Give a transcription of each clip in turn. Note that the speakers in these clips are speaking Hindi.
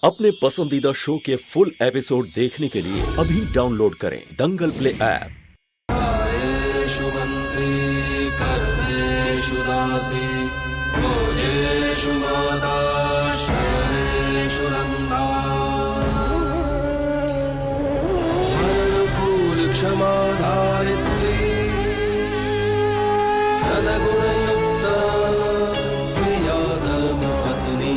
अपने पसंदीदा शो के फुल एपिसोड देखने के लिए अभी डाउनलोड करें दंगल प्ले ऐप। कार्येषु मन्त्री कर्मेषु दासी भोजेषु माता शयनेषु नन्दा क्षमा धारित्री सदगुणयुक्ता प्रिया धर्मपत्नी।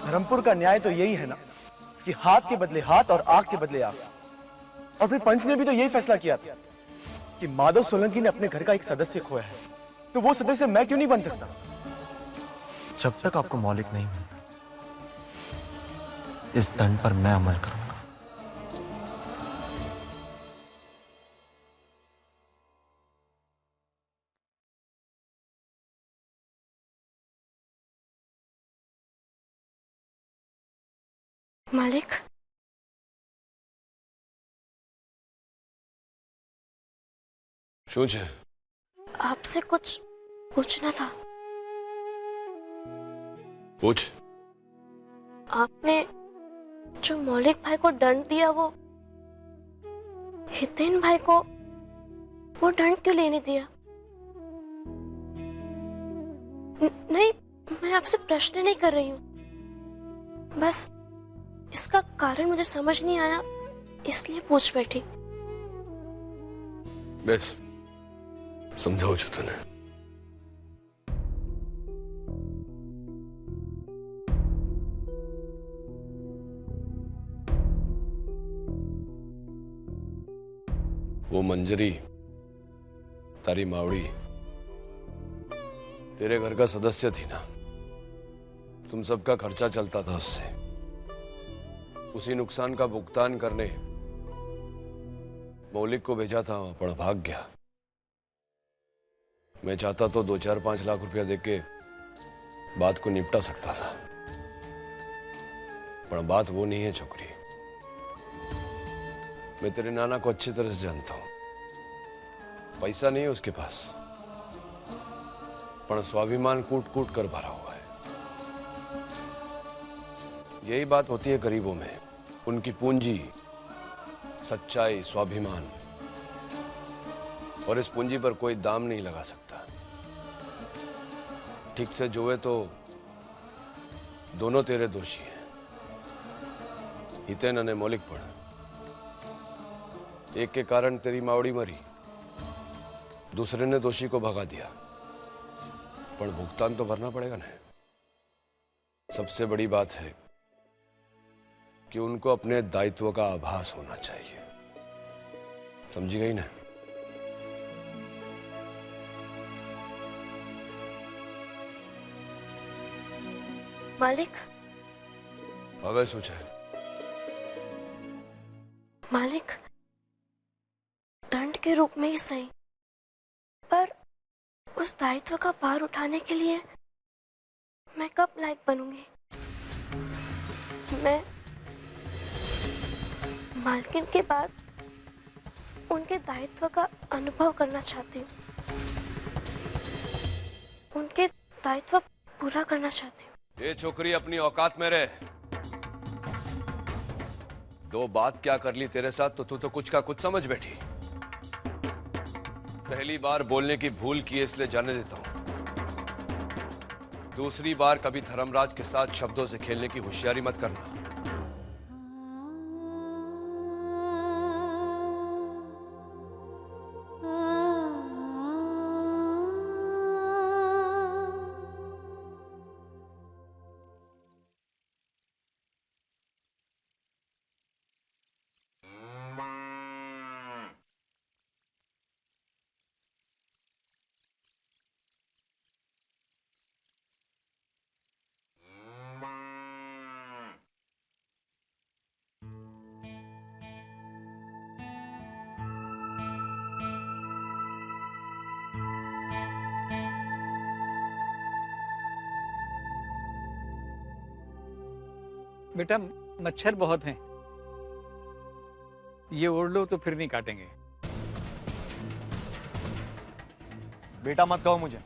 धर्मपुर का न्याय तो यही है ना कि हाथ के बदले हाथ और आंख के बदले आंख। और फिर पंच ने भी तो यही फैसला किया था कि माधव सोलंकी ने अपने घर का एक सदस्य खोया है, तो वो सदस्य मैं क्यों नहीं बन सकता? जब तक आपको मौलिक नहीं मिलता, इस दंड पर मैं अमल करूंगा। मालिक, શું છે? आपसे कुछ पूछना था। पूछ। आपने जो मौलिक भाई को दंड दिया, वो हितेन भाई को वो दंड क्यों लेने दिया? नहीं, मैं आपसे प्रश्न नहीं कर रही हूँ, बस इसका कारण मुझे समझ नहीं आया, इसलिए पूछ बैठी। बस समझाऊं છું તને। वो मंजरी, तारी मावड़ी, तेरे घर का सदस्य थी ना। तुम सबका खर्चा चलता था उससे। उसी नुकसान का भुगतान करने मौलिक को भेजा था, पर भाग गया। मैं चाहता तो 2-4-5 लाख रुपया देके बात को निपटा सकता था, पर बात वो नहीं है छोकरी। मैं तेरे नाना को अच्छी तरह से जानता हूं। पैसा नहीं है उसके पास, पर स्वाभिमान कूट कूट कर भरा हुआ है। यही बात होती है गरीबों में, उनकी पूंजी, सच्चाई, स्वाभिमान, और इस पूंजी पर कोई दाम नहीं लगा सकता। ठीक से जोए तो दोनों तेरे दोषी हैं, हितेन और मौलिक पण। एक के कारण तेरी मावड़ी मरी, दूसरे ने दोषी को भगा दिया, पर भुगतान तो भरना पड़ेगा ना। सबसे बड़ी बात है कि उनको अपने दायित्व का आभास होना चाहिए। समझी गई ना? मालिक, હવે શું છે? मालिक, दंड के रूप में ही सही, पर उस दायित्व का भार उठाने के लिए मैं कब लायक बनूंगी? मैं मालकिन के बाद उनके दायित्व का अनुभव करना चाहती हूँ, उनके दायित्व पूरा करना चाहती हूँ। ये छोकरी अपनी औकात में रहे। दो बात क्या कर ली तेरे साथ तो तू तो कुछ का कुछ समझ बैठी। पहली बार बोलने की भूल की है, इसलिए जाने देता हूं। दूसरी बार कभी धर्मराज के साथ शब्दों से खेलने की होशियारी मत करना। बेटा, मच्छर बहुत हैं। ये ओढ़ लो तो फिर नहीं काटेंगे। बेटा मत कहो मुझे,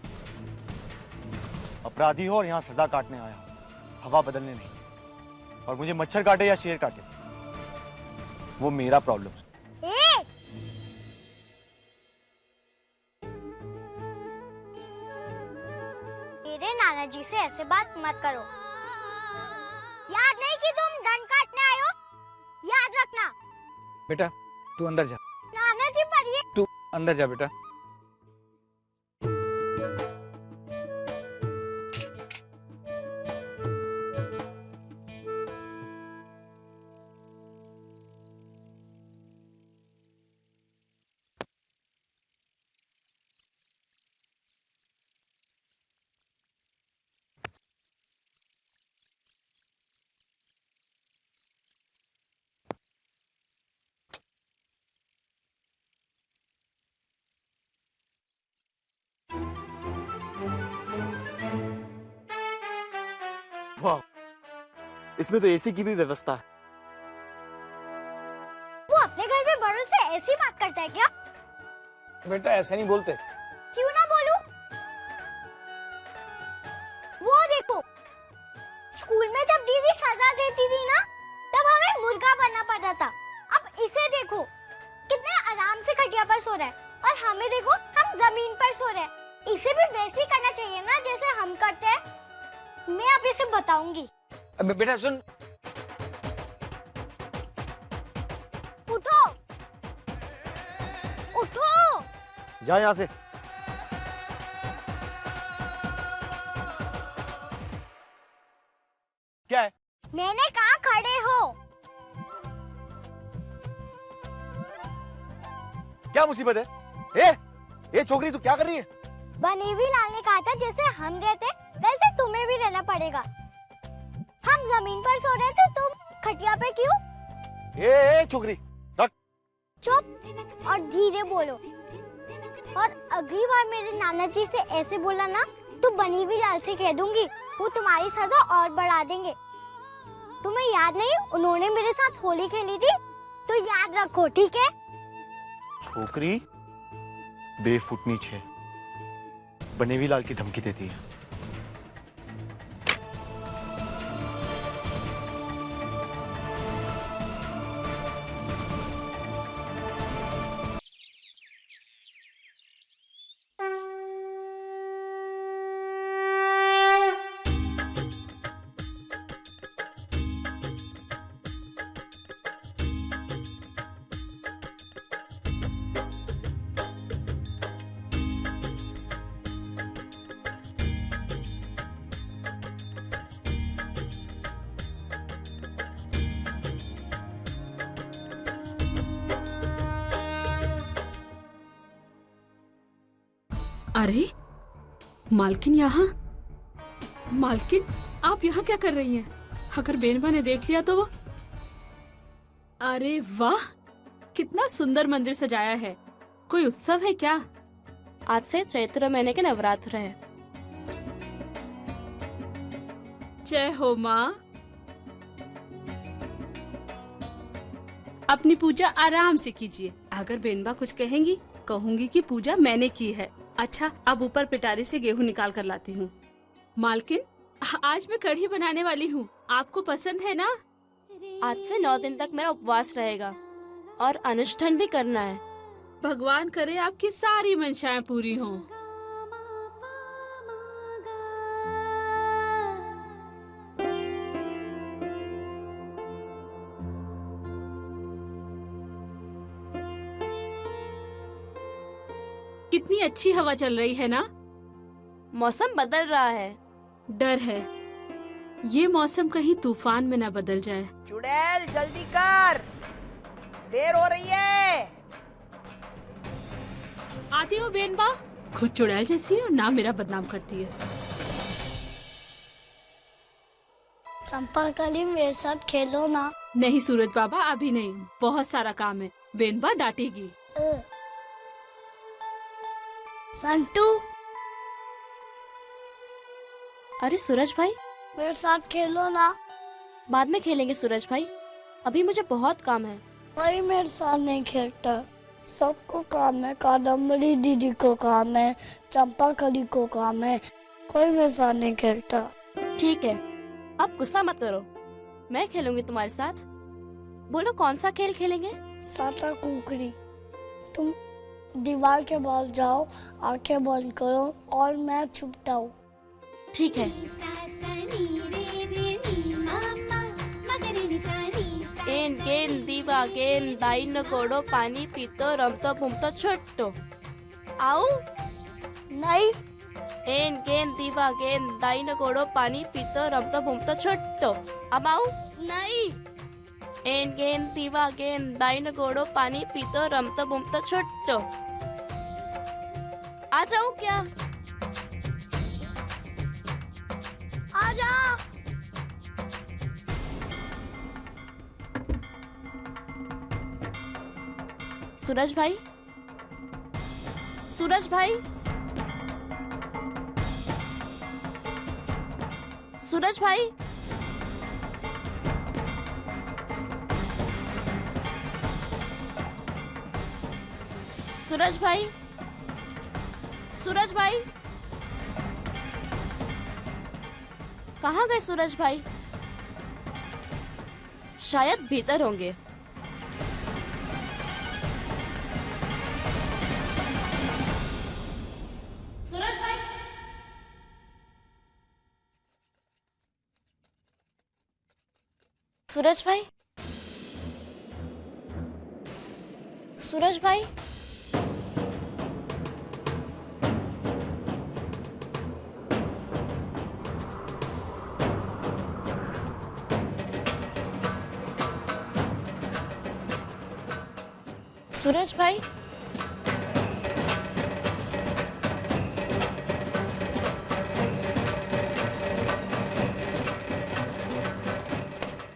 अपराधी हो और यहाँ सजा काटने आया हो, हवा बदलने नहीं। और मुझे मच्छर काटे या शेर काटे, वो मेरा प्रॉब्लम है। मेरे नाना जी से ऐसे बात मत करो। याद नहीं कि तुम दंड काटने आए हो? याद रखना। बेटा तू अंदर जा। नाना जी पर ये तू अंदर जा बेटा। वाह, इसमें तो एसी की भी व्यवस्था है। वो अपने घर में बड़ों से ऐसी बात करता है क्या? बेटा ऐसे नहीं बोलते। क्यों ना बोलूं? वो देखो, स्कूल में जब दीदी सजा देती थी ना, तब हमें मुर्गा बनना पड़ता था। अब इसे देखो, कितने आराम से खटिया पर सो रहा है, और हमें देखो, हम जमीन पर सो रहे हैं। इसे भी वैसे ही करना चाहिए ना जैसे हम करते हैं। मैं अब इसे बताऊंगी। अबे बेटा सुन। उठो, उठो। जा यहाँ से। क्या है? मैंने कहा खड़े हो। क्या मुसीबत है? ए छोकरी तू क्या कर रही है? बनीवी लाल ने कहा था जैसे हम रहते वैसे तुम्हें भी रहना पड़ेगा। हम जमीन पर सो रहे थे, तुम खटिया पे क्यों? ए छोकरी रख। चुप और धीरे बोलो। और अगली बार मेरे नाना जी से ऐसे बोला ना, तो बनीवी लाल से कह दूंगी, वो तुम्हारी सजा और बढ़ा देंगे। तुम्हें याद नहीं उन्होंने मेरे साथ होली खेली थी? तो याद रखो, ठीक है? छोकरी बेफुट छे, बनेवी लाल की धमकी देती है। अरे मालकिन यहाँ। मालकिन आप यहाँ क्या कर रही हैं? अगर बेनबा ने देख लिया तो वो। अरे वाह, कितना सुंदर मंदिर सजाया है। कोई उत्सव है क्या? आज से चैत्र महीने के नवरात्र है। जय हो माँ। अपनी पूजा आराम से कीजिए। अगर बेनबा कुछ कहेंगी, कहूंगी कि पूजा मैंने की है। अच्छा, अब ऊपर पिटारी से गेहूं निकाल कर लाती हूँ। मालकिन, आज मैं कढ़ी बनाने वाली हूँ, आपको पसंद है ना? आज से 9 दिन तक मेरा उपवास रहेगा और अनुष्ठान भी करना है। भगवान करे आपकी सारी मंशाएं पूरी हों। कितनी अच्छी हवा चल रही है ना? मौसम बदल रहा है। डर है ये मौसम कहीं तूफान में न बदल जाए। चुड़ैल जल्दी कर, देर हो रही है। आती हूँ बेनबा। खुद चुड़ैल जैसी है और नाम मेरा बदनाम करती है। चंपा कली मेरे साथ खेलो ना। नहीं सूरज बाबा, अभी नहीं, बहुत सारा काम है। बेनबा डांटेगी। संतू, अरे सूरज भाई, मेरे साथ खेलो ना। बाद में खेलेंगे सूरज भाई, अभी मुझे बहुत काम है। कोई मेरे साथ नहीं खेलता। सबको काम है, कादम्बरी दीदी को काम है, चंपा कली को काम है, कोई मेरे साथ नहीं खेलता। ठीक है, अब गुस्सा मत करो, मैं खेलूंगी तुम्हारे साथ। बोलो कौन सा खेल खेलेंगे? साता कुकड़ी। तुम दीवार के पास जाओ, आंखें बंद करो और मैं छुपता हूँ। ठीक है। ಏನ್ ಗೇನ್ ದಿವಾಗೇನ್ ದಾಯಿನ ಕೊಡೋ ಪಾನಿ ಪೀತೋ ರಮ್ತೋ ಪುಮ್ತೋ छुट्टो आओ नहीं। ಏನ್ ಗೇನ್ ದಿವಾಗೇನ್ ದಾಯಿನ ಕೊಡೋ ಪಾನಿ ಪೀತೋ ರಮ್ತೋ ಪುಮ್ತೋ छुट्टो अब आओ नहीं। ಏನ್ ಗೇನ್ ದಿವಾಗೇನ್ ದಾಯಿನ ಕೊಡೋ पानी पीतो रमतो पुम्तो छुट्टो आ जाओ क्या? आ जा। सूरज भाई, सूरज भाई, सूरज भाई, सूरज भाई, सूरज भाई, कहाँ गए सूरज भाई? शायद भीतर होंगे। सूरज भाई, सूरज भाई, सूरज भाई,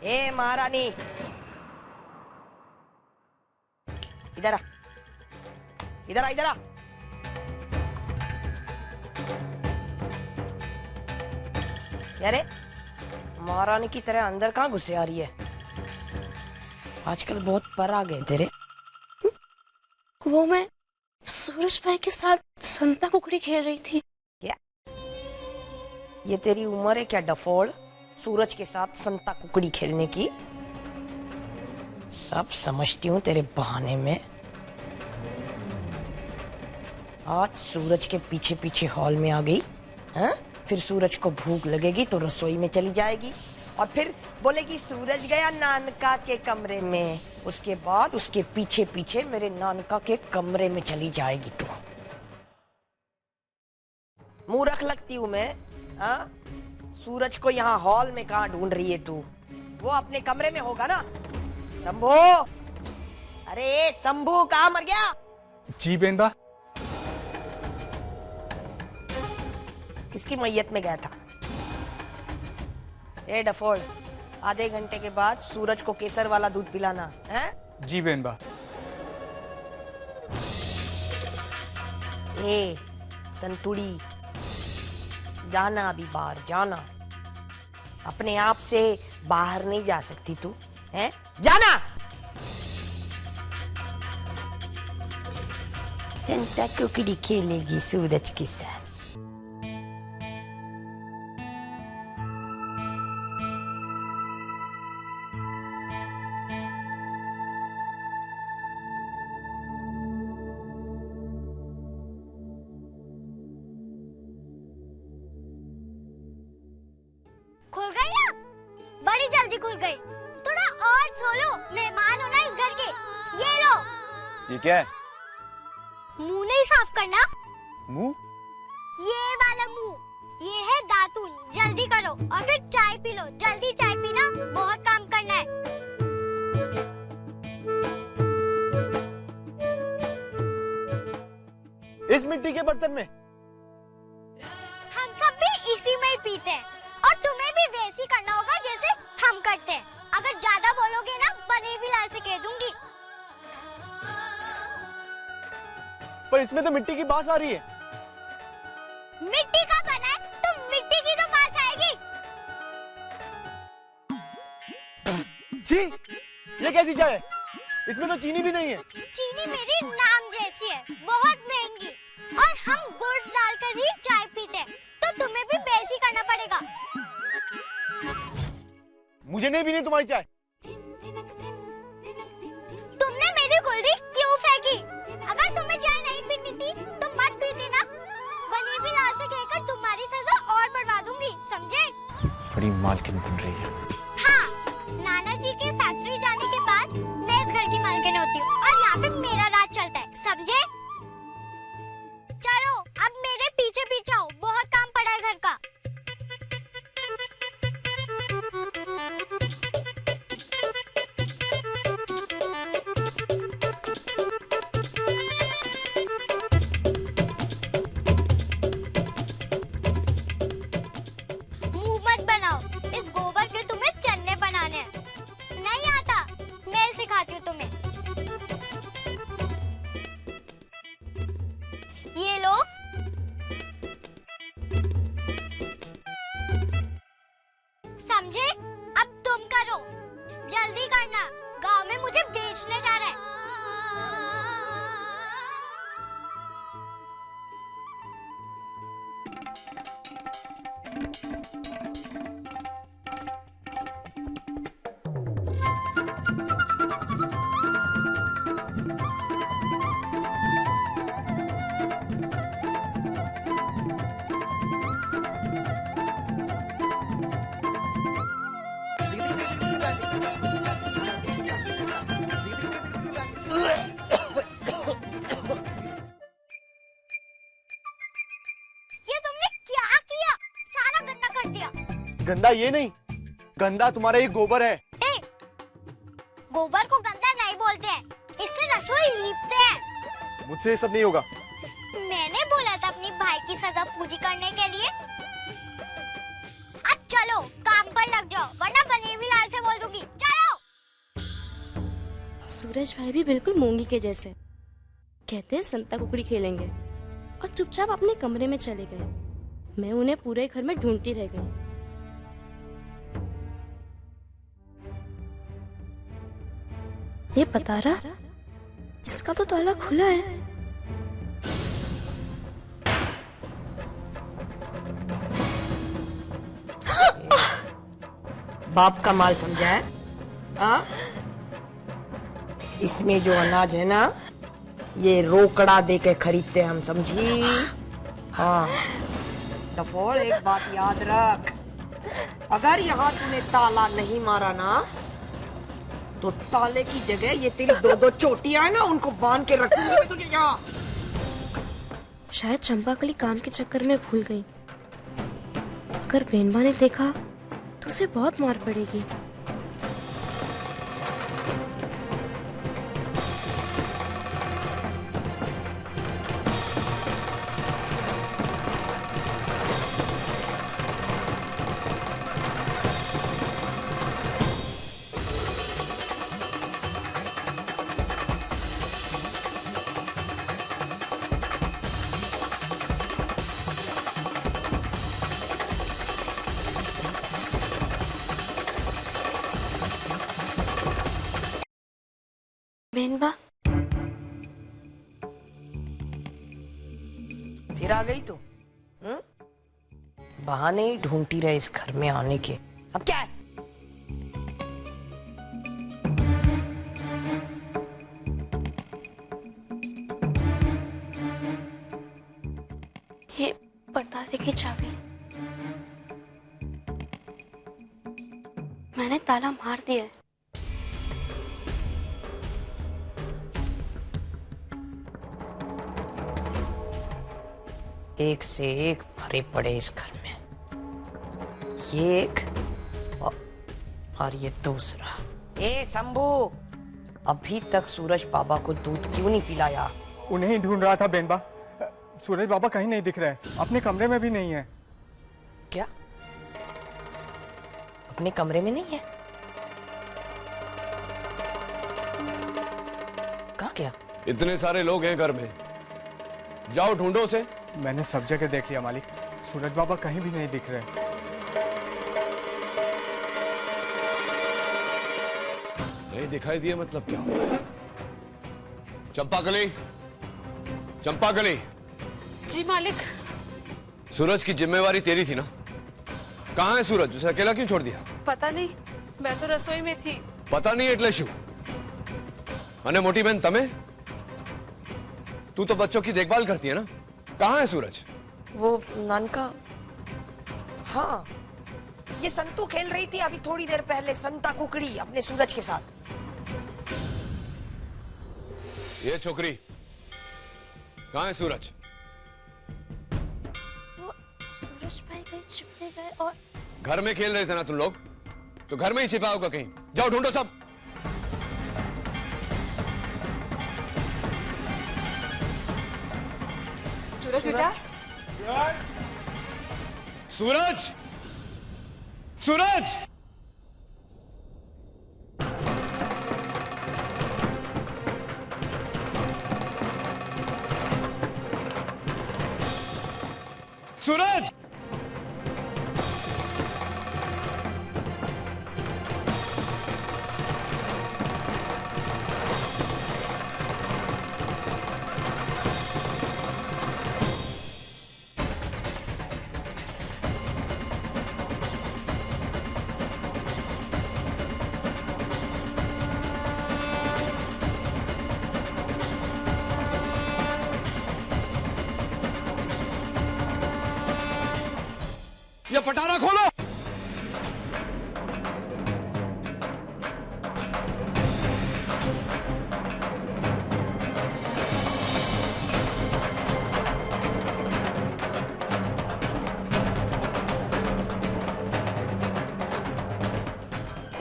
ए महारानी, इधर आ, इधर आ, इधर आ। अरे महारानी की तरह अंदर कहाँ घुसे आ रही है? आजकल बहुत पर आ गए तेरे। वो मैं सूरज भाई के साथ संता कुकड़ी खेल रही थी। क्या ये तेरी उम्र है क्या डफोड़, सूरज के साथ संता कुकड़ी खेलने की? सब समझती हूँ तेरे बहाने में। आज सूरज के पीछे पीछे हॉल में आ गई, हैं? फिर सूरज को भूख लगेगी तो रसोई में चली जाएगी और फिर बोलेगी सूरज गया नानका के कमरे में। उसके बाद उसके पीछे पीछे मेरे नानका के कमरे में चली जाएगी तू। मूर्ख लगती हूँ मैं, हाँ? सूरज को यहाँ हॉल में कहाँ ढूंढ रही है तू? वो अपने कमरे में होगा ना। शंभू, अरे शंभू कहाँ मर गया? जी बेनबा। किसकी मैयत में गया था? ए डफोड़, आधे घंटे के बाद सूरज को केसर वाला दूध पिलाना है। जी बेनबा। ए संतुड़ी, जाना अभी बाहर, जाना। अपने आप से बाहर नहीं जा सकती तू, हैं? जाना। संता कुकड़ी खेलेगी सूरज के साथ। खुल गई ना? बड़ी जल्दी खुल गई। थोड़ा और सो लो, मेहमान हो ना इस घर के। ये लो। ये क्या है? मुंह नहीं साफ करना। मुंह? ये वाला मुंह। ये है दातुन। जल्दी करो और फिर चाय पी लो। जल्दी चाय पीना, बहुत काम करना है। इस मिट्टी के बर्तन में? हम सब भी इसी में ही पीते हैं और तुम्हें भी वैसे ही करना होगा जैसे हम करते हैं। अगर ज्यादा बोलोगे ना, बनेवी लाल से कह दूंगी। पर इसमें तो मिट्टी की बास आ रही है। मिट्टी का बना है तो मिट्टी की तो बास आएगी। छी, ये कैसी चाय है? इसमें तो चीनी भी नहीं है। चीनी मेरी नाम जैसी है, बहुत महंगी, और हम गुड़ डालकर ही चाय पीते हैं, तो तुम्हें भी वैसे करना पड़ेगा। मुझे नहीं पीनी तुम्हारी चाय। तुमने मेरी कुल्फी क्यों फेंकी? अगर तुम्हें चाय नहीं पीनी थी तो मत पीती ना, वरना भी लाल से कहकर तुम्हारी सजा और बढ़वा दूंगी, समझे? बड़ी मालकिन बन रही है। हाँ, नाना जी के फैक्ट्री जाने के बाद मैं इस घर की मालकिन होती हूँ और यहाँ पे मेरा राज चलता है, समझे? चलो अब मेरे पीछे पीछे आओ, बहुत काम पड़ा है घर का। मुंह मत बनाओ, इस गोबर के तुम्हें चन्ने बनाने हैं। नहीं आता, मैं सिखाती हूँ तुम्हें। ये लो, समझे? अब तुम करो, जल्दी करना, गांव में मुझे बेचने जा रहा है। ये तुमने क्या किया? सारा गंदा कर दिया। गंदा ये नहीं, गंदा तुम्हारा ये गोबर है। ए, गोबर को गंदा नहीं बोलते हैं, इससे रसोई लीपते हैं। मुझसे ये सब नहीं होगा। मैंने बोला था अपनी भाई की सजा पूरी करने के लिए। अब चलो काम पर लग जाओ, वरना बनेवी लाल से बोल दूंगी। चलो। सूरज भाई भी बिल्कुल मोंगी के जैसे, कहते हैं संता कुकड़ी खेलेंगे, और चुपचाप अपने कमरे में चले गए। मैं उन्हें पूरे घर में ढूंढती रह गई। ये पतारा, इसका तो ताला खुला है। बाप का माल समझा है? हाँ? इसमें जो अनाज है ना, ये रोकड़ा दे के खरीदते हम, समझी? हाँ। डफोड़, एक बात याद रख, अगर यहाँ तूने ताला नहीं मारा ना, तो ताले की जगह ये तेरी दो चोटियां है ना, उनको बांध के रखूंगी मैं तुझे यहाँ। शायद चंपाकली काम के चक्कर में भूल गई। अगर बेनबा ने देखा तो उसे बहुत मार पड़ेगी। बेनबा, फिर आ गई तू? बहाने ही ढूंढती रहे इस घर में आने के। अब क्या है? ये परदारे की चाबी। मैंने ताला मार दिया है। एक से एक भरे पड़े इस घर में, ये एक और ये दूसरा। ए शंभू, अभी तक सूरज बाबा को दूध क्यों नहीं पिलाया? उन्हें ही ढूंढ रहा था बेनबा। सूरज बाबा कहीं नहीं दिख रहे, अपने कमरे में भी नहीं है। क्या? अपने कमरे में नहीं है? कहाँ गया? इतने सारे लोग हैं घर में, जाओ ढूंढो उसे। मैंने सब जगह देख लिया मालिक, सूरज बाबा कहीं भी नहीं दिख रहे। नहीं दिखाई दिए मतलब क्या होता है? चंपाकली, चंपाकली, जी मालिक। सूरज की जिम्मेवारी तेरी थी ना? कहाँ है सूरज? उसे अकेला क्यों छोड़ दिया? पता नहीं, मैं तो रसोई में थी। पता नहीं એટલે શું? અને મોટી બહેન તમે? तू तो बच्चों की देखभाल करती है ना? कहाँ है सूरज? वो नानका, हाँ, ये संतू खेल रही थी अभी थोड़ी देर पहले संता कुकड़ी अपने सूरज के साथ। ये छोकरी कहाँ है सूरज? वो सूरज भाई कहीं छिपने गए और घर में खेल रहे थे ना तुम लोग? तो घर में ही छिपा होगा कहीं। जाओ ढूंढो सब। सूरज बेटा, सूरज, सूरज, सूरज, ये पटारा खोलो।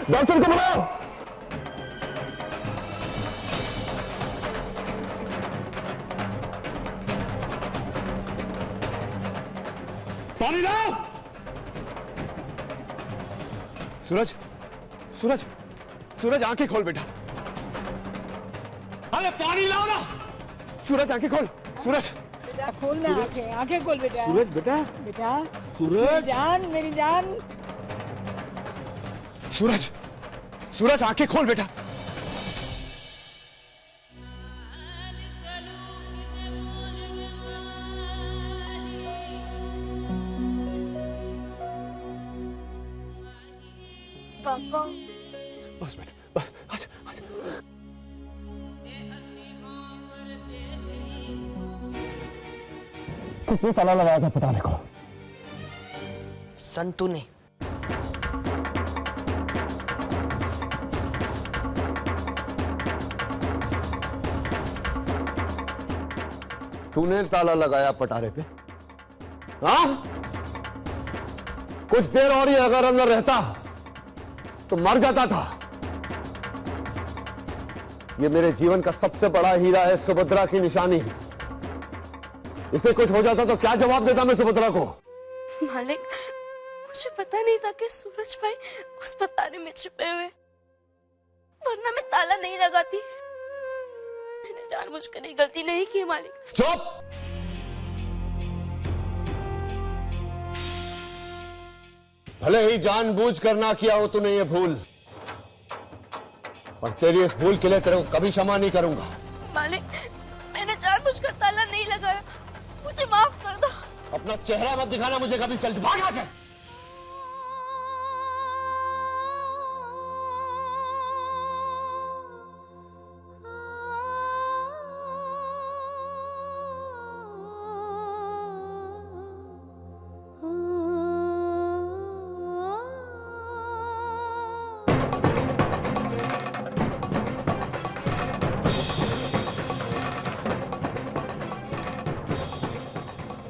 डॉक्टर को बुलाओ। पानी लाओ। सूरज, सूरज, सूरज आंखें खोल बेटा। अरे पानी लाओ ना। सूरज आंखें खोल। सूरज खोल ना आंखें, आंखें खोल बेटा। सूरज बेटा, बेटा, सूरज, जान, मेरी जान। सूरज, सूरज आंखें खोल बेटा। पापा, बस बेटा, बस आजा, आजा। किसने ताला लगाया था पटारे को? संतू ने। तूने ताला लगाया पटारे पे? हाँ? कुछ देर और ही अगर अंदर रहता तो मर जाता था। ये मेरे जीवन का सबसे बड़ा हीरा है, सुभद्रा की निशानी। इसे कुछ हो जाता तो क्या जवाब देता मैं सुभद्रा को? मालिक, मुझे पता नहीं था कि सूरज भाई उस पतारे में छिपे हुए, वरना मैं ताला नहीं लगाती। मैंने जानबूझकर ये गलती नहीं की मालिक। चुप! भले ही जानबूझ कर ना किया हो तूने ये भूल, पर तेरी इस भूल के लिए तेरे को कभी क्षमा नहीं करूंगा। मालिक, मैंने जानबूझकर ताला नहीं लगाया, मुझे माफ कर दो। अपना चेहरा मत दिखाना मुझे कभी। चल भाग यहाँ से।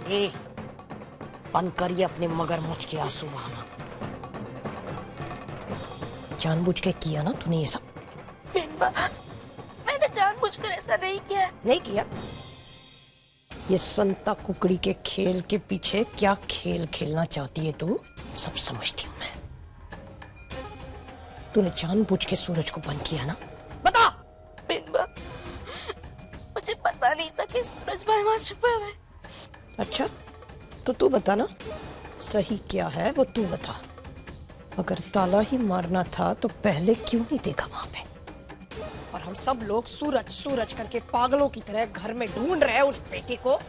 ए, बंद करिए अपने मगरमच्छ के आंसू बहाना। जानबूझ के किया ना तूने ये सब? बिनबा, मैंने जानबूझकर ऐसा नहीं किया। नहीं किया? ये संता कुकड़ी के खेल के पीछे क्या खेल खेलना चाहती है तू, सब समझती हूँ मैं। तूने जानबूझ के सूरज को बंद किया ना? बता। बिनबा, मुझे पता नहीं था कि सूरज भाई वहां छुपे हुए। अच्छा, तो तू बता ना, सही क्या है वो तू बता। अगर ताला ही मारना था तो पहले क्यों नहीं देखा वहां पे? और हम सब लोग सूरज सूरज करके पागलों की तरह घर में ढूंढ रहे हैं उस बेटे को।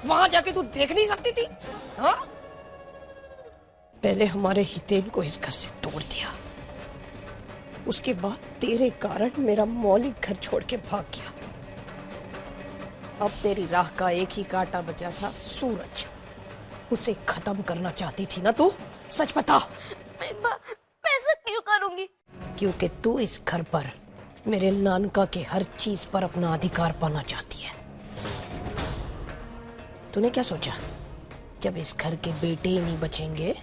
वहां जाके तू देख नहीं सकती थी? हाँ, पहले हमारे हितेन को इस घर से तोड़ दिया, उसके बाद तेरे कारण मेरा मौलिक घर छोड़ के भाग गया। अब तेरी राह का एक ही कांटा बचा था, सूरज। उसे खत्म करना चाहती थी ना तू? सच बता। मैं ऐसा क्यों करूंगी? क्योंकि तू इस घर पर मेरे नानका के हर चीज पर अपना अधिकार पाना चाहती है। तूने क्या सोचा, जब इस घर के बेटे ही नहीं बचेंगे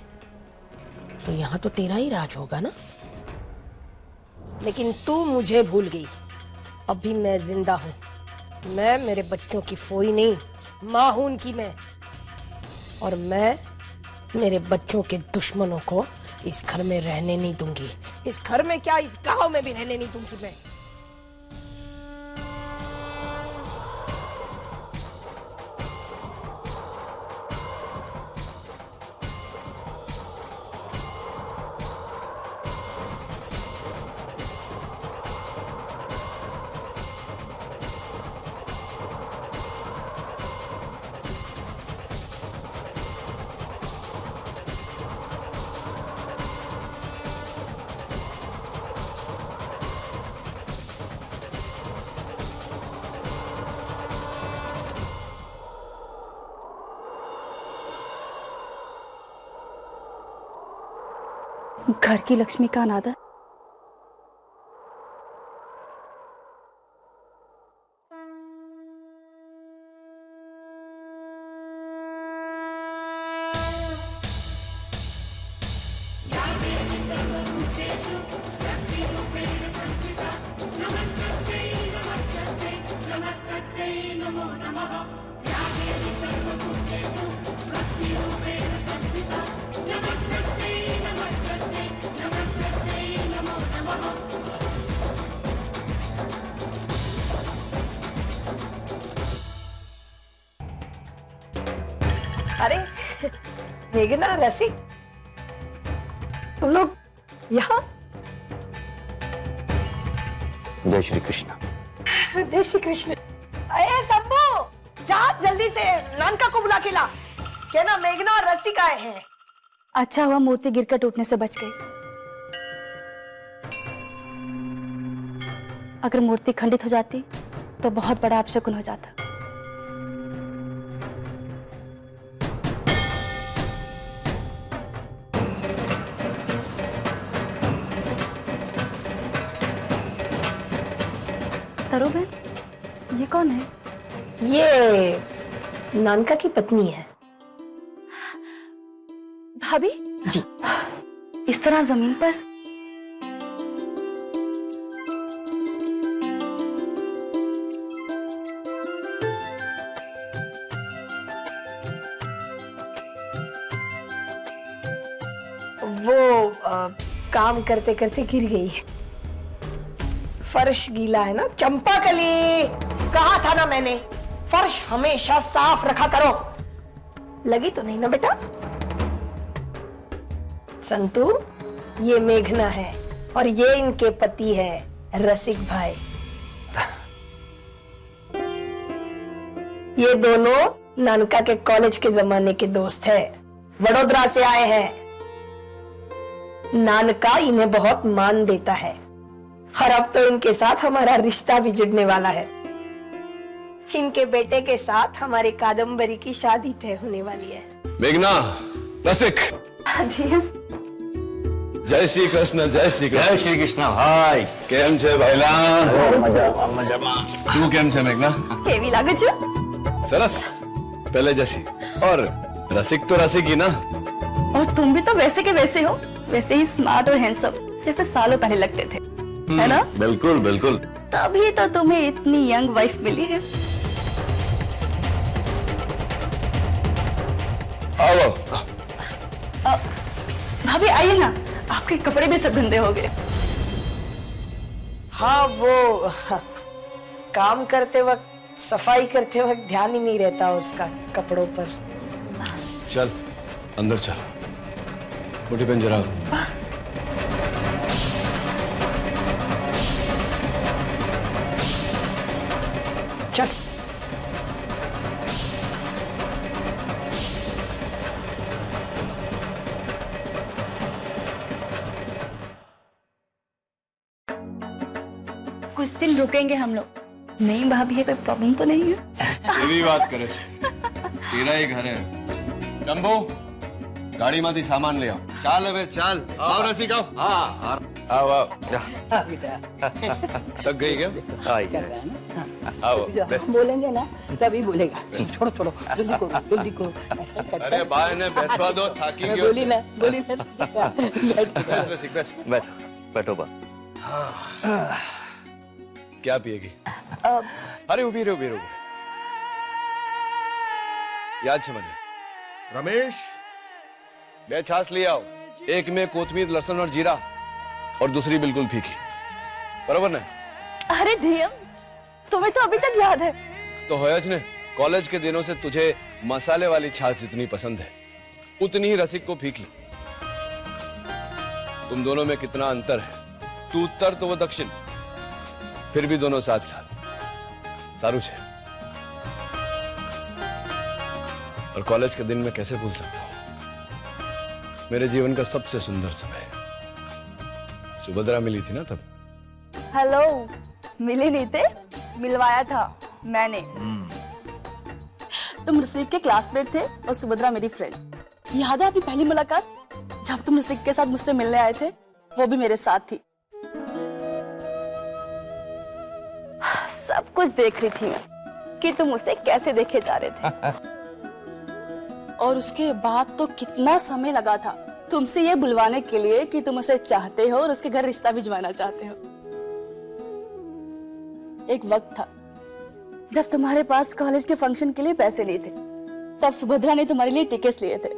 तो यहाँ तो तेरा ही राज होगा ना? लेकिन तू मुझे भूल गई। अभी मैं जिंदा हूं। मैं मेरे बच्चों की फोई नहीं, मां हूं उनकी मैं। और मैं मेरे बच्चों के दुश्मनों को इस घर में रहने नहीं दूंगी। इस घर में क्या, इस गांव में भी रहने नहीं दूंगी मैं। घर की लक्ष्मी का अनादर अरे मेघना, रसिक, तुम लोग यहाँ? जय श्री कृष्ण। जय श्री कृष्ण। अरे शंभू, जा जल्दी से नानका को बुला के ला। कहना मेघना और रसिक आए हैं। अच्छा हुआ मूर्ति गिरकर टूटने से बच गई। अगर मूर्ति खंडित हो जाती तो बहुत बड़ा अपशकुन हो जाता। तरो बहन, ये कौन है? ये नानका की पत्नी है। भाभी जी। इस तरह जमीन पर? वो काम करते करते गिर गई। फर्श गीला है ना। चंपाकली, कहा था ना मैंने, फर्श हमेशा साफ रखा करो। लगी तो नहीं ना बेटा? संतू, ये मेघना है और ये इनके पति है रसिक भाई। ये दोनों नानका के कॉलेज के जमाने के दोस्त हैं, वडोदरा से आए हैं। नानका इन्हें बहुत मान देता है और अब तो इनके साथ हमारा रिश्ता भी जुड़ने वाला है। इनके बेटे के साथ हमारी कादम्बरी की शादी तय होने वाली है। मेघना, रसिक, जी जय श्री कृष्ण। जय श्री कृष्ण। जय श्री कृष्ण भाई। केम छे भाईला? मजाમાં तू केम छे मेघना? केवी लागू छू? सरस, पहले जैसी। और रसिक तो रसिक ही ना। और तुम भी तो वैसे के वैसे हो, वैसे ही स्मार्ट और हैंडसम, जैसे सालों पहले लगते थे, है ना? बिल्कुल बिल्कुल। तभी तो तुम्हें इतनी यंग वाइफ मिली है। आओ। भाभी आइए ना, आपके कपड़े भी सब गंदे हो गए। हाँ, वो काम करते वक्त, सफाई करते वक्त ध्यान ही नहीं रहता उसका कपड़ों पर। चल अंदर चल, रोटी पहन जरा। चल। कुछ दिन रुकेंगे हम लोग। नहीं भाभी, है कोई प्रॉब्लम तो नहीं है? ये भी बात करे तेरा ही घर है। जंबो गाड़ी में सामान ले आओ। चाल अबे चाल। आओ रसिक आओ। हाँ आओ आओ। थक गई क्या? आओ बोलेंगे ना तभी बोलेगा। छोड़ो छोड़ो, जल्दी करो जल्दी करो। अरे भाई ने बैठवा दो, थाकी क्यों? बोली ना बोली ना। बस रसिक बस बैठो बा। क्या पिएगी? अरे उभी रहो याद से मैंने। रमेश बे छाछ ले आओ। एक में कोथमीर, लहसुन और जीरा और दूसरी बिल्कुल फीकी। बराबर ना? अरे डीएम, तुम्हें तो अभी तक याद है। तो होयज ने कॉलेज के दिनों से तुझे मसाले वाली छाछ जितनी पसंद है उतनी ही रसिक को फीकी। तुम दोनों में कितना अंतर है। तू उत्तर तो वो दक्षिण, फिर भी दोनों साथ साथ। सारू छे। और कॉलेज के दिन में कैसे भूल सकता हूं? मेरे जीवन का सबसे सुंदर समय। सुभद्रा मिली थी ना तब। हेलो, मिले नहीं थे, मिलवाया था मैंने। तुम रसिक के क्लासमेट थे और सुभद्रा मेरी फ्रेंड। याद है आपकी पहली मुलाकात जब तुम रसिक के साथ मुझसे मिलने आए थे? वो भी मेरे साथ थी। सब कुछ देख रही थी मैं कि तुम उसे कैसे देखे जा रहे थे। और उसके बाद तो कितना समय लगा था तुमसे ये बुलवाने के लिए कि तुम उसे चाहते हो और उसके घर रिश्ता भिजवाना चाहते हो। एक वक्त था जब तुम्हारे पास कॉलेज के फंक्शन के लिए पैसे नहीं थे, तब सुभद्रा ने तुम्हारे लिए टिकट्स लिए थे।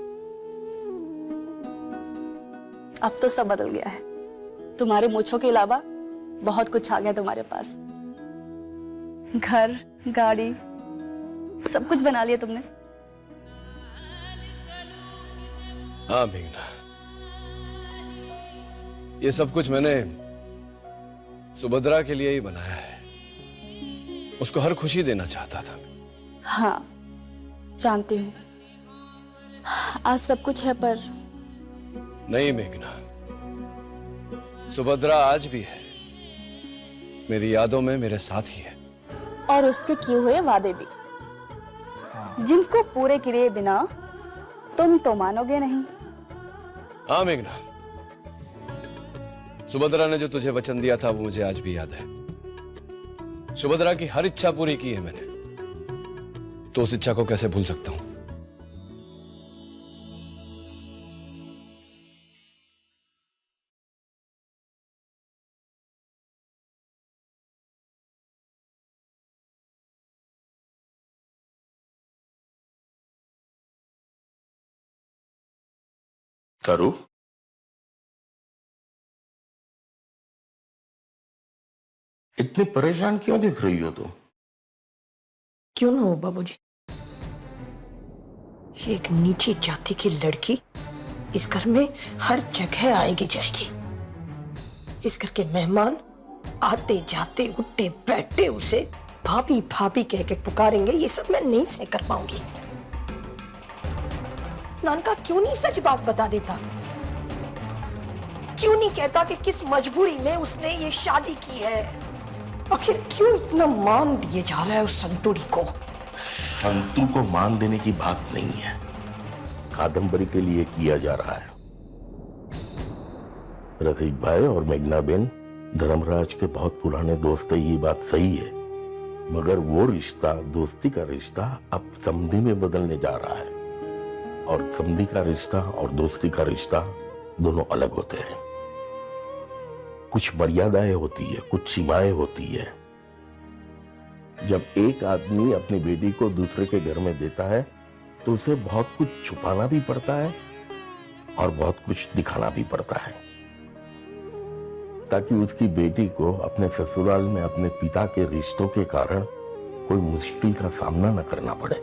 अब तो सब बदल गया है। तुम्हारे मूंछों के अलावा बहुत कुछ आ गया तुम्हारे पास। घर, गाड़ी, सब कुछ बना लिया तुमने। हाँ मेघना, ये सब कुछ मैंने सुभद्रा के लिए ही बनाया है। उसको हर खुशी देना चाहता था। हाँ जानती हूँ, आज सब कुछ है पर नहीं मेघना, सुभद्रा आज भी है, मेरी यादों में मेरे साथ ही है। और उसके किए हुए वादे भी, जिनको पूरे किए बिना तुम तो मानोगे नहीं। हाँ मेघना, सुभद्रा ने जो तुझे वचन दिया था वो मुझे आज भी याद है। सुभद्रा की हर इच्छा पूरी की है मैंने, तो उस इच्छा को कैसे भूल सकता हूं? तारू, इतनी परेशान क्यों दिख रही हो तुम? क्यों ना हो बाबूजी, ये एक नीची जाति की लड़की इस घर में हर जगह आएगी जाएगी। इस घर के मेहमान आते जाते उठते बैठते उसे भाभी भाभी कह के पुकारेंगे। ये सब मैं नहीं सह कर पाऊंगी। नानका क्यों नहीं सच बात बता देता? क्यों नहीं कहता कि किस मजबूरी में उसने ये शादी की है? आखिर क्यों इतना मान दिए जा रहा है उस संतुड़ी को? संतू को मान देने की बात नहीं है, कादम्बरी के लिए किया जा रहा है। रसिक भाई और मेघना बेन धर्मराज के बहुत पुराने दोस्त है, ये बात सही है, मगर वो रिश्ता, दोस्ती का रिश्ता अब समधी में बदलने जा रहा है। और समधी का रिश्ता और दोस्ती का रिश्ता दोनों अलग होते हैं। कुछ मर्यादाएं होती है, कुछ सीमाएं होती है। जब एक आदमी अपनी बेटी को दूसरे के घर में देता है तो उसे बहुत कुछ छुपाना भी पड़ता है और बहुत कुछ दिखाना भी पड़ता है, ताकि उसकी बेटी को अपने ससुराल में अपने पिता के रिश्तों के कारण कोई मुश्किल का सामना न करना पड़े।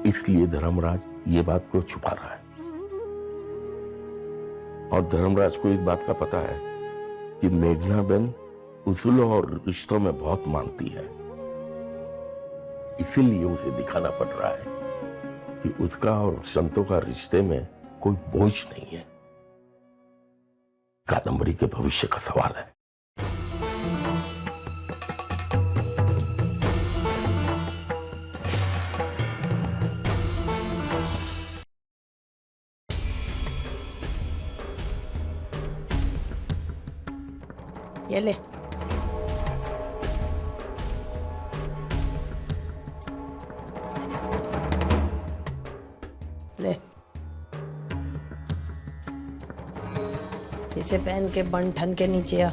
इसलिए धर्मराज ये बात को छुपा रहा है। और धर्मराज को इस बात का पता है कि मेघना बेन उसूलों और रिश्तों में बहुत मानती है। इसीलिए उसे दिखाना पड़ रहा है कि उसका और संतों का रिश्ते में कोई बोझ नहीं है। कादम्बरी के भविष्य का सवाल है। ये ले। ले इसे पहन के बन ठन के नीचे आ।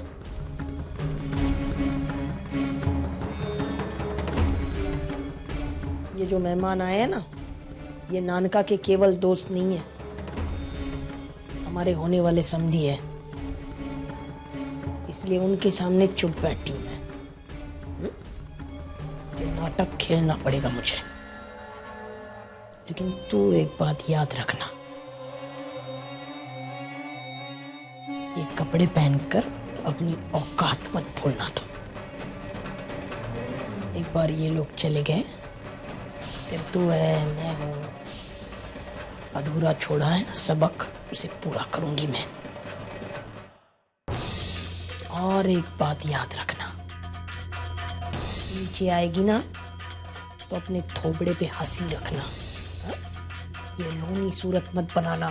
ये जो मेहमान आए हैं ना, ये नानका के केवल दोस्त नहीं है, हमारे होने वाले समधी है। इसलिए उनके सामने चुप बैठी हूं मैं। ये नाटक खेलना पड़ेगा मुझे, लेकिन तू एक बात याद रखना, ये कपड़े पहनकर अपनी औकात मत भूलना। तो एक बार ये लोग चले गए, फिर तू है, मैं हूं, अधूरा छोड़ा है ना सबक, उसे पूरा करूंगी मैं। और एक बात याद रखना, नीचे आएगी ना तो अपने थोबड़े पे हंसी रखना, हा? ये लोनी सूरत मत बनाना,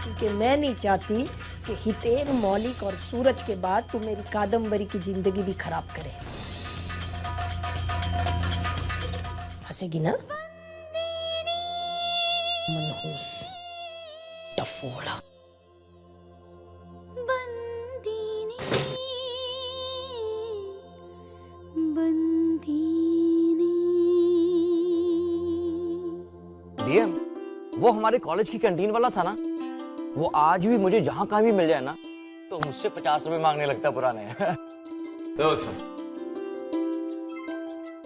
क्योंकि मैं नहीं चाहती कि हितेन, मौलिक और सूरज के बाद तू मेरी कादम्बरी की जिंदगी भी खराब करे। हंसेगी ना? मनहूस टफोड़ा। डीएम, वो हमारे कॉलेज की कैंटीन वाला था ना, वो आज भी मुझे जहां कहीं भी मिल जाए ना तो मुझसे 50 रुपए मांगने लगता पुराने।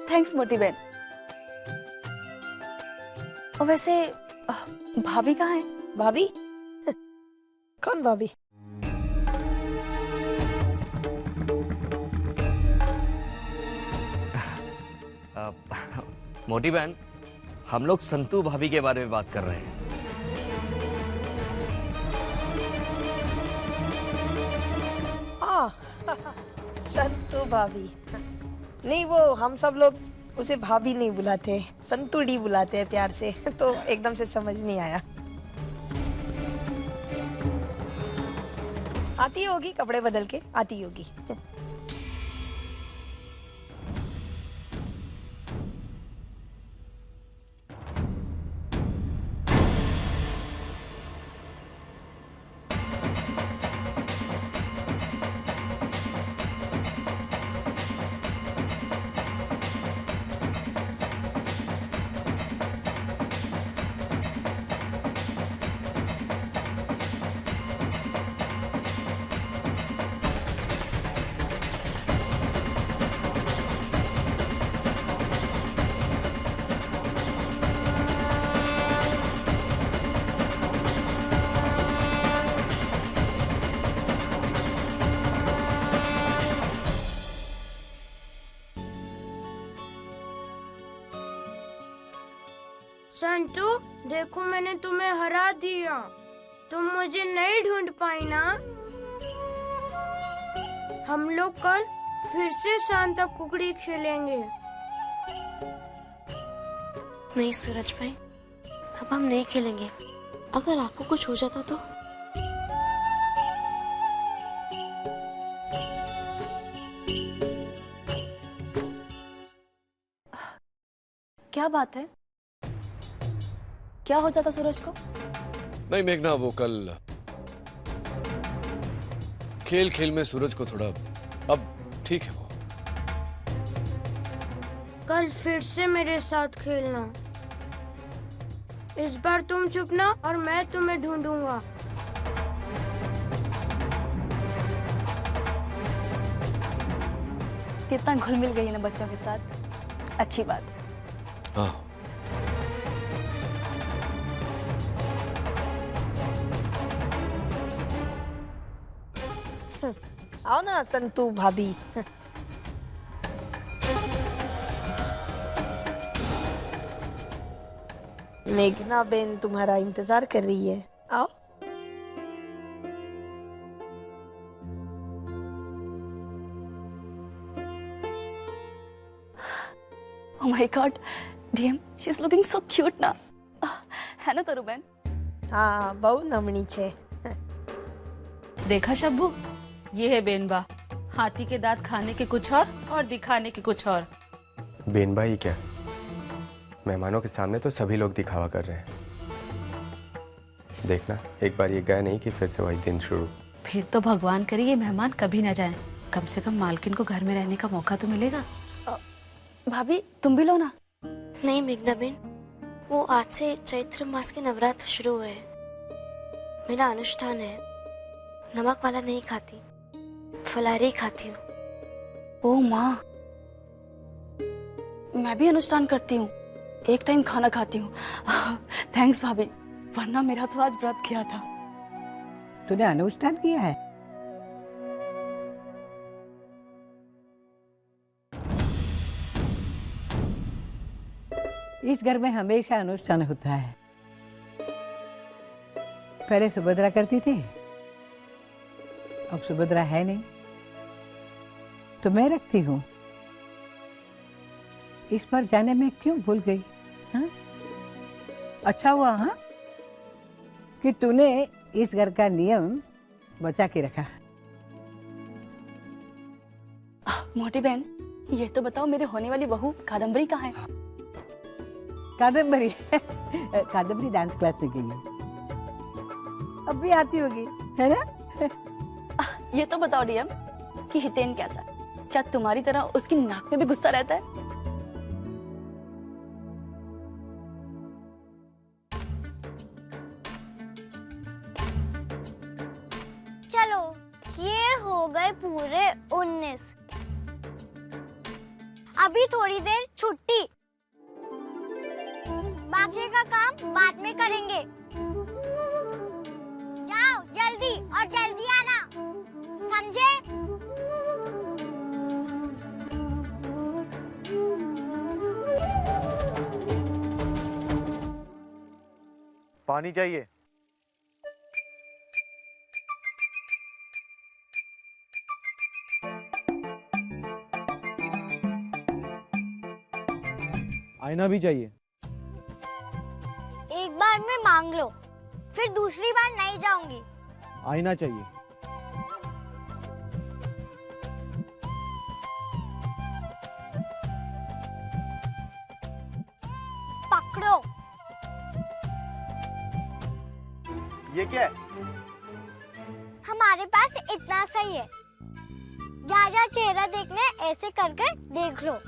थैंक्स मोटी बहन। और वैसे भाभी कहाँ है? भाभी? कौन भाभी? मोटी बहन, हम लोग संतू भाभी के बारे में बात कर रहे हैं। संतू भाभी नहीं, वो हम सब लोग उसे भाभी नहीं बुलाते, संतूड़ी बुलाते हैं प्यार से, तो एकदम से समझ नहीं आया। आती होगी, कपड़े बदल के आती होगी। संतू, देखो मैंने तुम्हें हरा दिया, तुम मुझे नहीं ढूंढ पाई ना। हम लोग कल फिर से सांता कुकड़ी खेलेंगे। नहीं सूरज भाई, अब हम नहीं खेलेंगे। अगर आपको कुछ हो जाता तो? क्या बात है? क्या हो जाता सूरज को? नहीं मेघना, वो कल खेल खेल में सूरज को थोड़ा, अब ठीक है वो। कल फिर से मेरे साथ खेलना। इस बार तुम चुपना और मैं तुम्हें ढूंढूंगा। कितना घुल मिल गई है ना बच्चों के साथ, अच्छी बात। हाँ। आओ ना संतू भाभी। मेघना बेन तुम्हारा इंतजार कर रही है, आओ। Oh my God, DM, she's looking so cute ना, है ना तरु बहन? हाँ, बहु नमणी छे। देखा शब्बू, ये है बेनबा। हाथी के दांत खाने के कुछ और दिखाने के कुछ और। बेनबा ही क्या, मेहमानों के सामने तो सभी लोग दिखावा कर रहे हैं। देखना, एक बार ये गया नहीं कि फिर से वही दिन शुरू। फिर तो भगवान करे ये मेहमान कभी ना जाएं। कम से कम मालकिन को घर में रहने का मौका तो मिलेगा। भाभी तुम भी लो ना। नहीं मेघना बेन, वो आज से चैत्र मास के नवरात्र शुरू हुए हैं। मेरा अनुष्ठान है, नमक वाला नहीं खाती, फलाहारी खाती हूँ। ओ माँ, मैं भी अनुष्ठान करती हूँ, एक टाइम खाना खाती हूँ। थैंक्स भाभी, वरना मेरा तो आज व्रत किया था। तूने अनुष्ठान किया है? इस घर में हमेशा अनुष्ठान होता है। पहले सुभद्रा करती थी, अब सुभद्रा है नहीं तो मैं रखती हूँ। इस बार जाने में क्यों भूल गई? हाँ? अच्छा हुआ हाँ कि तूने इस घर का नियम बचा के रखा। मोटी बहन, ये तो बताओ मेरे होने वाली बहू कादम्बरी कहाँ है? कादम्बरी कादम्बरी डांस क्लास में गई है, अब भी आती होगी, है ना? ये तो बताओ डीएम कि हितेन कैसा है? क्या तुम्हारी तरह उसकी नाक में भी गुस्सा रहता है? चलो, ये हो गए पूरे 19। अभी थोड़ी देर छुट्टी, बाकी का काम बाद में करेंगे। जाओ जल्दी, और जल्दी आना, समझे? पानी चाहिए? आईना भी चाहिए? एक बार में मांग लो, फिर दूसरी बार नहीं जाऊंगी। आईना चाहिए। पकड़ो। ये क्या है? हमारे पास इतना सही है, जा जा चेहरा देखने ऐसे कर कर देख लो।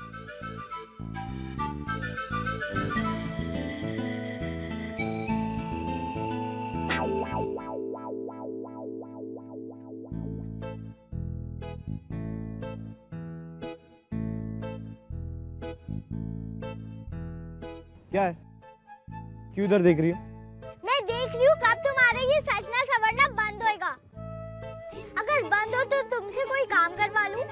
क्या है? क्यों इधर देख रही हो? मैं देख रही हूँ कब तुम्हारा ये सजना सवरना बंद होएगा। अगर बंद हो तो तुमसे कोई काम करवा लूं।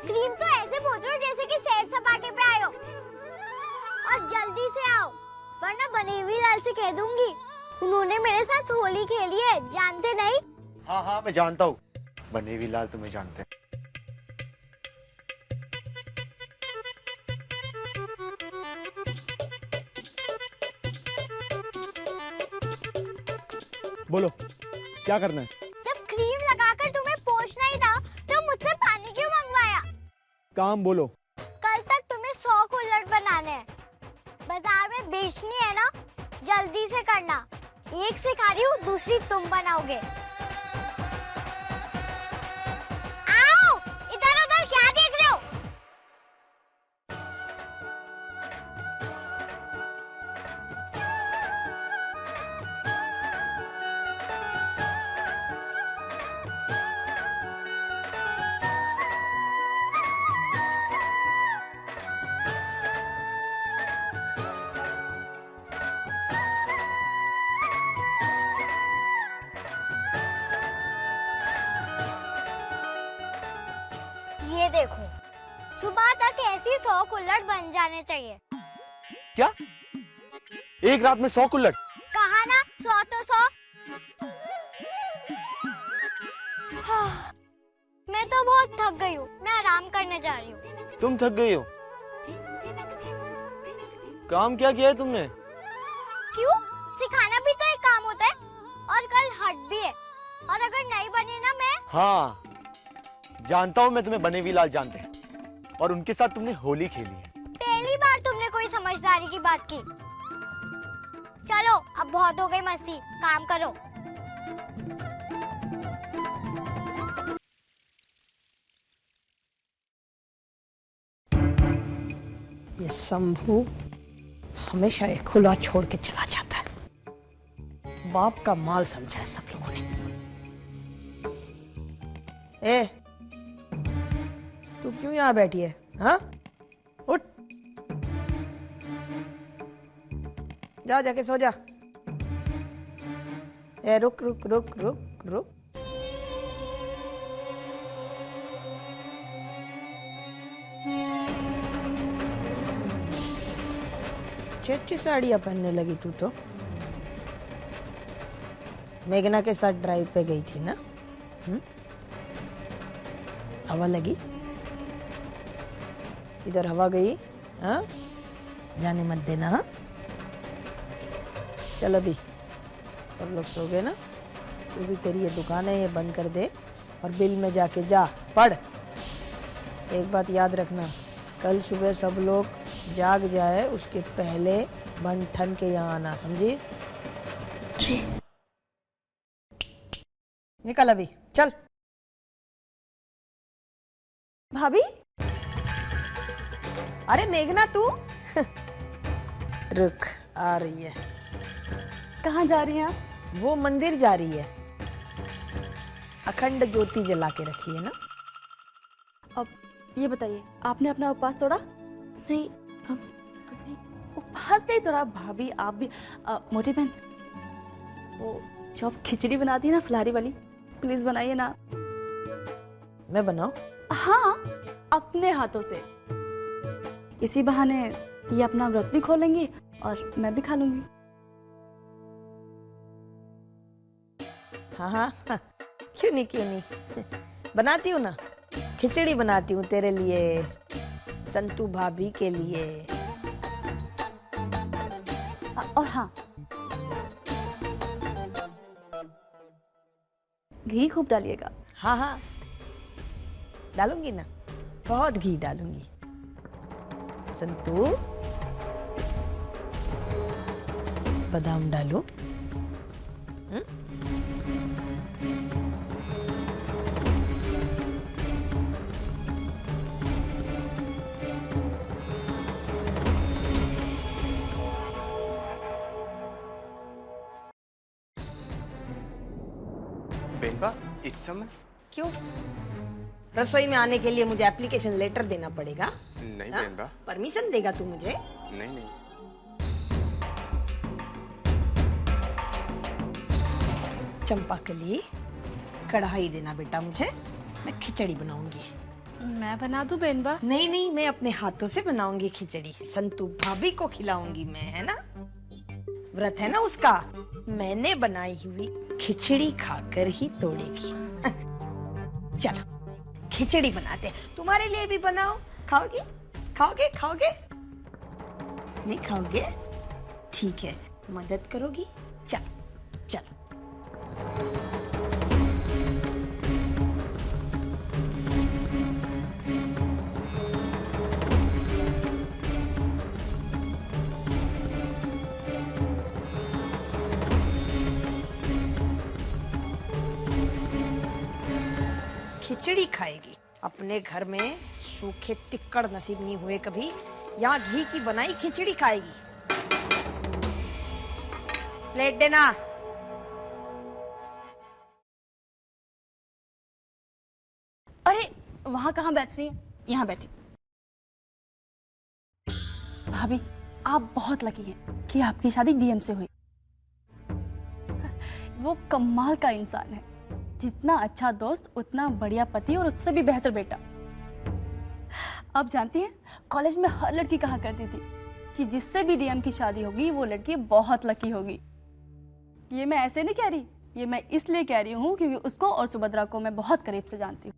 क्रीम तो ऐसे पोत रहे हो जैसे कि सैर सपाटे पे आए हो। और जल्दी से आओ, वरना बनी हुई लाल से कह दूंगी उन्होंने मेरे साथ होली खेली है, जानते नहीं? हाँ हाँ मैं जानता हूँ, बनी हुई लाल तुम्हें जानते हैं। बोलो क्या करना है? जब क्रीम लगाकर तुम्हें पोंछना ही था तो मुझसे पानी क्यों मंगवाया? काम बोलो। कल तक तुम्हें 100 कुल्हड़ बनाने हैं, बाजार में बेचनी है ना, जल्दी से करना। एक सिखा रही हूँ, दूसरी तुम बनाओगे। आओ, इधर उधर क्या देख रहे हो? ये देखो, सुबह तक ऐसी 100 कुल्हड़ बन जाने चाहिए। क्या? एक रात में 100 कुल्लड़। कहा ना 100 तो 100। मैं तो बहुत थक गई हूँ, मैं आराम करने जा रही हूँ। तुम थक गई हो? काम क्या किया है तुमने? क्यों? सिखाना भी तो एक काम होता है, और कल हट भी है, और अगर नहीं बने ना मैं। हाँ जानता हूँ मैं तुम्हें बने हुए लाल जानते हैं, और उनके साथ तुमने होली खेली है। पहली बार तुमने कोई समझदारी की बात की। चलो अब बहुत हो गई मस्ती, काम करो। ये शंभू हमेशा एक खुला छोड़ के चला जाता है। बाप का माल समझा है सब लोगों ने। ए, तू क्यों यहाँ बैठी है? हाँ, उठ, जा जाके सो जा। ए, रुक रुक रुक रुक रुक। अच्छी साड़ियाँ पहनने लगी तू तो। मेघना के साथ ड्राइव पे गई थी ना? हवा लगी? इधर हवा गई? हाँ, जाने मत देना। हाँ, चल अभी सब लोग सो गए ना, तू भी, तेरी ये दुकान है ये बंद कर दे और बिल में जाके जा पढ़। एक बात याद रखना, कल सुबह सब लोग जाग जाए उसके पहले बन ठन के यहाँ आना, समझी? जी। निकल अभी, चल। भाभी? अरे मेघना तू रुक, आ रही है। कहाँ जा रही हैं आप? वो मंदिर जा रही है, अखंड ज्योति जला के रखी है ना। अब ये बताइए, आपने अपना उपवास तोड़ा? नहीं, उपवास नहीं तोड़ा भाभी। आप भी मोटी बहन, वो जो आप खिचड़ी बनाती है ना फुलहरी वाली, प्लीज बनाइए ना। मैं बनाऊं? हाँ, अपने हाथों से। इसी बहाने ये अपना व्रत भी खोलेंगी और मैं भी खा लूंगी। हाँ हाँ हाँ, क्यों नहीं क्यों नहीं, बनाती हूँ ना, खिचड़ी बनाती हूँ तेरे लिए, संतू भाभी के लिए। और हाँ, घी खूब डालिएगा। हाँ हाँ डालूंगी ना, बहुत घी डालूंगी। संतू, बादाम डालूं? बेनबा, इस समय? क्यों? रसोई में आने के लिए मुझे एप्लीकेशन लेटर देना पड़ेगा? नहीं बेनबा। परमिशन देगा तू मुझे? नहीं नहीं। चंपाकली, कढ़ाई देना बेटा मुझे, मैं खिचड़ी बनाऊंगी। मैं बना दूं बेनबा? नहीं नहीं, मैं अपने हाथों से बनाऊंगी खिचड़ी, संतू भाभी को खिलाऊंगी मैं, है ना? व्रत है ना उसका, मैंने बनाई हुई खिचड़ी खाकर ही तोड़ेगी। चलो खिचड़ी बनाते, तुम्हारे लिए भी बनाओ, खाओगे खाओगे खाओगे? नहीं खाओगे? ठीक है, मदद करोगी? चलो चलो। खिचड़ी खाएगी? अपने घर में सूखे तिक्कड़ नसीब नहीं हुए कभी, यहाँ घी की बनाई खिचड़ी खाएगी। प्लेट देना। अरे वहां कहाँ बैठ रही हैं? यहाँ बैठी। भाभी, आप बहुत लकी हैं कि आपकी शादी डीएम से हुई। वो कमाल का इंसान है, जितना अच्छा दोस्त उतना बढ़िया पति और उससे भी बेहतर बेटा। आप जानती हैं, कॉलेज में हर लड़की कहा करती थी कि जिससे भी डीएम की शादी होगी वो लड़की बहुत लकी होगी। ये मैं ऐसे नहीं कह रही, ये मैं इसलिए कह रही हूँ क्योंकि उसको और सुभद्रा को मैं बहुत करीब से जानती हूँ।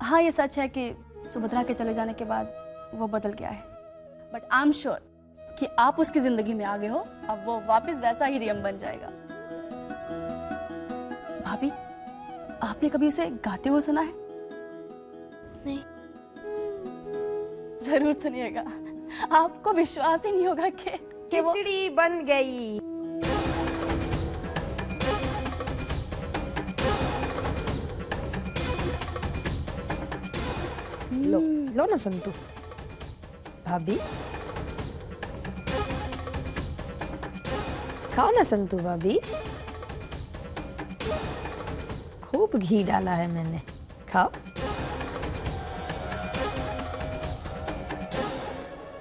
हाँ, ये सच है कि सुभद्रा के चले जाने के बाद वो बदल गया है, बट आई एम श्योर कि आप उसकी जिंदगी में आ गए हो, अब वो वापस वैसा ही डीएम बन जाएगा। भाभी, आपने कभी उसे गाते हुए सुना है? नहीं। जरूर सुनिएगा, आपको विश्वास ही नहीं होगा कि वो खिचड़ी बन गई। लो लो ना संतू। भाभी खाओ ना संतू भाभी, खूब घी डाला है मैंने, खाओ।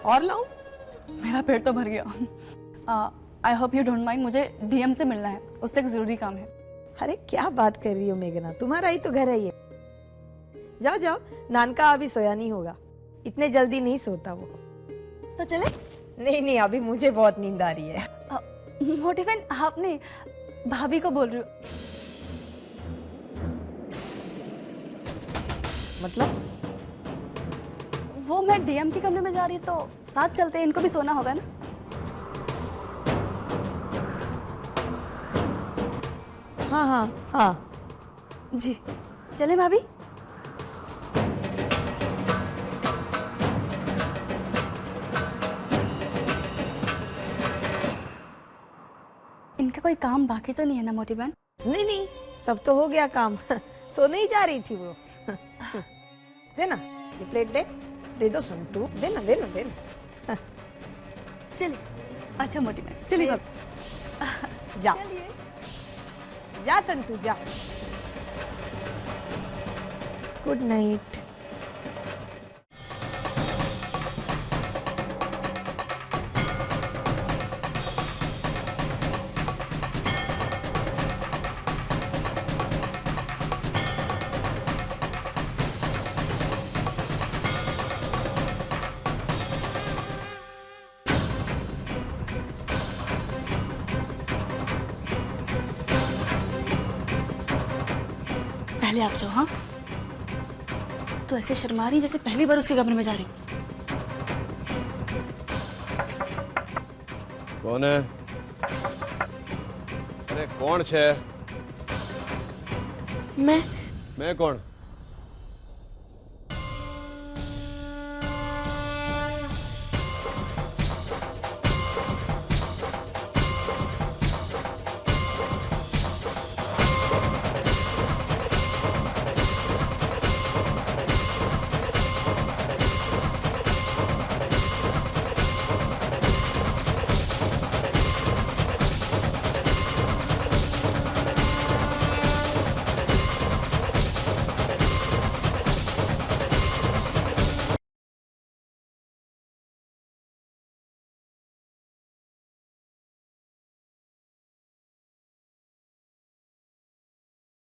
और लाऊं? मेरा पेट तो भर गया। I hope you don't mind, मुझे डीएम से मिलना है, उससे एक जरूरी काम है। अरे क्या बात कर रही हो मेघना, तुम्हारा ही तो घर है ये। जाओ जाओ, नानका अभी सोया नहीं होगा, इतने जल्दी नहीं सोता वो। तो चले? नहीं नहीं, अभी मुझे बहुत नींद आ रही है। मोटी बहन, आप नहीं, भाभी को बोल रही हो। मतलब? वो मैं डीएम के कमरे में जा रही, तो साथ चलते हैं, इनको भी सोना होगा ना। हाँ हाँ हाँ जी, चले भाभी। इनका कोई काम बाकी तो नहीं है ना मोटी बहन? नहीं नहीं, सब तो हो गया काम। सोने ही जा रही थी वो। देना ये प्लेट, दे दो संतू, देना देना देना। चलिए। अच्छा मोटी बहन, चलिए भाभी। जा जा संतू जा। Good night. पहले आप जाओ। हाँ, तो ऐसे शर्मा रही जैसे पहली बार उसके कमरे में जा रही। कौन है? अरे कौन छे? मैं कौन?